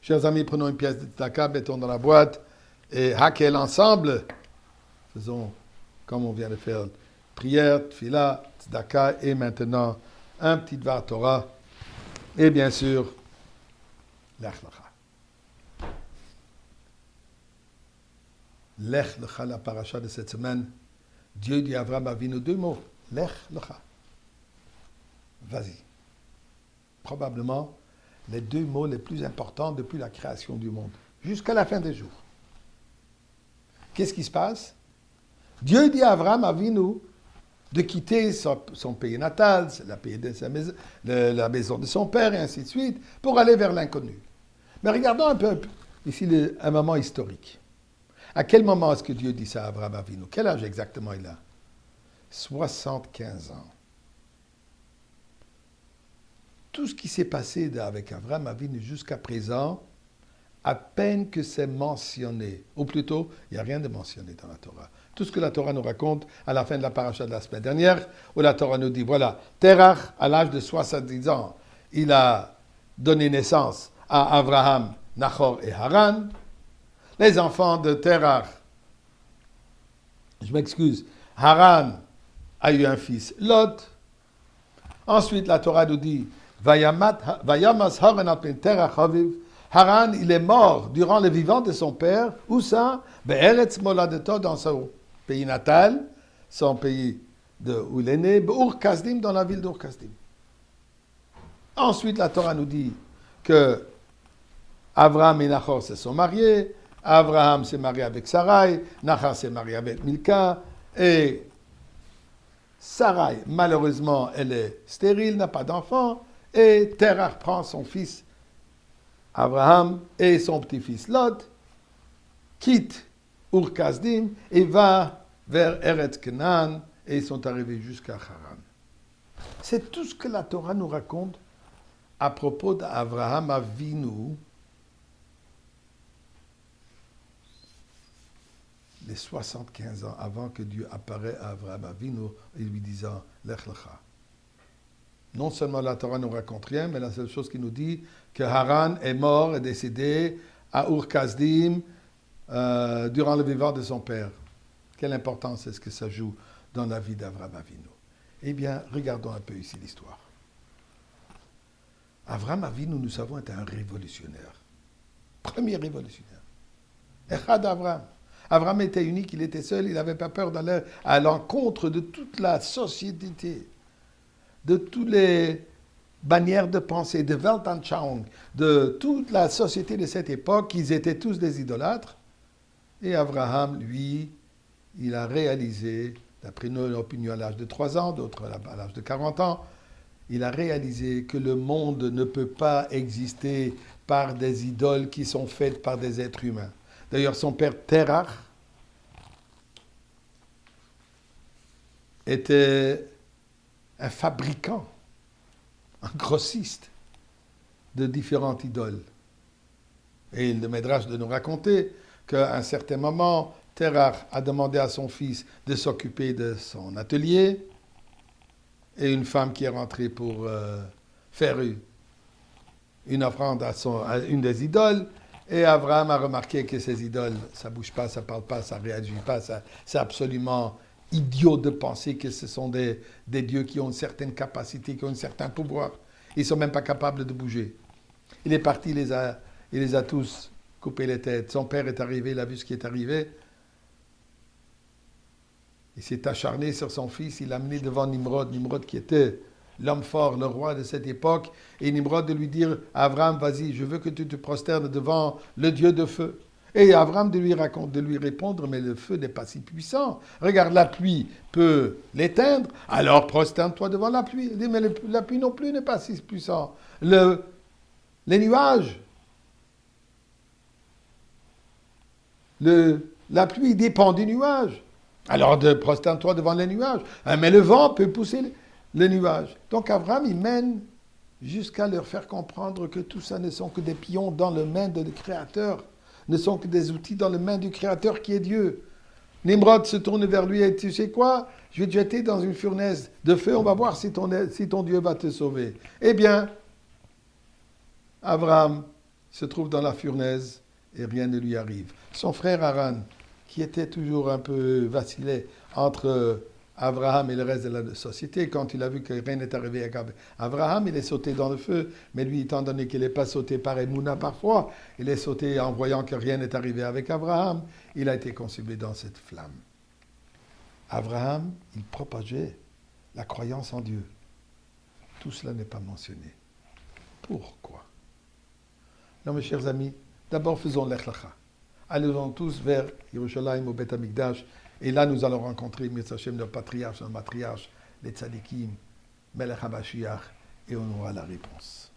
Chers amis, prenons une pièce de tzedaka, mettons dans la boîte et hakel ensemble. Faisons comme on vient de faire. Prière, tfila, tzedaka et maintenant un petit dvar Torah. Et bien sûr, lech lecha. Lech lecha, la paracha de cette semaine. Dieu dit à Abraham Avinu deux mots. Lech lecha. Vas-y. Probablement les deux mots les plus importants depuis la création du monde, jusqu'à la fin des jours. Qu'est-ce qui se passe? Dieu dit à Abraham Avinu de quitter son pays natal, la maison de son père, et ainsi de suite, pour aller vers l'inconnu. Mais regardons un peu ici un moment historique. À quel moment est-ce que Dieu dit ça à Abraham Avinu? Quel âge exactement il a? 75 ans. Tout ce qui s'est passé avec Abraham Avinu jusqu'à présent, à peine que c'est mentionné, ou plutôt, il n'y a rien de mentionné dans la Torah. Tout ce que la Torah nous raconte à la fin de la paracha de la semaine dernière, où la Torah nous dit, voilà, Terach, à l'âge de 70 ans, il a donné naissance à Abraham, Nachor et Haran. Les enfants de Terach, Haran a eu un fils, Lot. Ensuite, la Torah nous dit, Vayamas Haran al-Pin Terach Haviv. Haran, il est mort durant le vivant de son père. Où ça? Be'eretz Moladeto, dans son pays natal, son pays où il est né, Be'ur Kasdim, dans la ville d'Ur Kasdim. Ensuite, la Torah nous dit que Abraham et Nachor se sont mariés. Abraham s'est marié avec Sarai, Nachor s'est marié avec Milka, et Sarai, malheureusement, elle est stérile, n'a pas d'enfant, et Terach prend son fils Abraham et son petit-fils Lot, quitte Ur Kasdim et va vers Eretz Canaan, et ils sont arrivés jusqu'à Haran. C'est tout ce que la Torah nous raconte à propos d'Abraham Avinu, les 75 ans avant que Dieu apparaît à Abraham Avinu et lui disant Lech lecha. Non seulement la Torah ne nous raconte rien, mais la seule chose qui nous dit que Haran est mort et décédé à Ur Kasdim durant le vivant de son père. Quelle importance est-ce que ça joue dans la vie d'Abraham Avinu? Eh bien, regardons un peu ici l'histoire. Abraham Avinu, nous savons, est un révolutionnaire. Premier révolutionnaire. Echad Abraham. Abraham était unique, il était seul, il n'avait pas peur d'aller à l'encontre de toute la société, de toutes les bannières de pensée, de Weltanschauung, de toute la société de cette époque, ils étaient tous des idolâtres. Et Abraham, lui, il a réalisé, d'après une opinion à l'âge de 3 ans, d'autres à l'âge de 40 ans, il a réalisé que le monde ne peut pas exister par des idoles qui sont faites par des êtres humains. D'ailleurs, son père Terach était un fabricant, un grossiste de différentes idoles. Et le Midrash de nous raconter qu'à un certain moment, Terach a demandé à son fils de s'occuper de son atelier, et une femme qui est rentrée pour faire une offrande à une des idoles, et Abraham a remarqué que ces idoles, ça ne bouge pas, ça ne parle pas, ça ne réagit pas, c'est absolument idiot de penser que ce sont des dieux qui ont une certaine capacité, qui ont un certain pouvoir. Ils ne sont même pas capables de bouger. Il est parti, il les a tous coupé les têtes. Son père est arrivé, il a vu ce qui est arrivé. Il s'est acharné sur son fils, il l'a amené devant Nimrod qui était l'homme fort, le roi de cette époque, et Nimrod de lui dire, Abraham, vas-y, je veux que tu te prosternes devant le Dieu de feu. Et Abraham de lui répondre, mais le feu n'est pas si puissant. Regarde, la pluie peut l'éteindre, alors prosterne-toi devant la pluie. Il dit, mais la pluie non plus n'est pas si puissant. Les nuages, la pluie dépend des nuages. Alors prosterne-toi devant les nuages. Mais le vent peut pousser les nuages. Donc Abraham, il mène jusqu'à leur faire comprendre que tout ça ne sont que des pions dans les mains du Créateur, ne sont que des outils dans les mains du Créateur qui est Dieu. Nimrod se tourne vers lui et tu sais quoi? Je vais te jeter dans une fournaise de feu, on va voir si ton Dieu va te sauver. Eh bien, Abraham se trouve dans la fournaise et rien ne lui arrive. Son frère Haran, qui était toujours un peu vacillé entre Abraham et le reste de la société, quand il a vu que rien n'est arrivé à Abraham, il est sauté dans le feu, mais lui, étant donné qu'il n'est pas sauté par Emouna parfois, il est sauté en voyant que rien n'est arrivé avec Abraham, il a été consumé dans cette flamme. Abraham, il propageait la croyance en Dieu. Tout cela n'est pas mentionné. Pourquoi? Non, mes chers amis, d'abord faisons l'Echlacha. Allons tous vers Yerushalayim au Beth Amikdash, et là nous allons rencontrer Mitzvah nos patriarches, nos matriarches, les tzadikim, Melech HaMashiach, et on aura la réponse.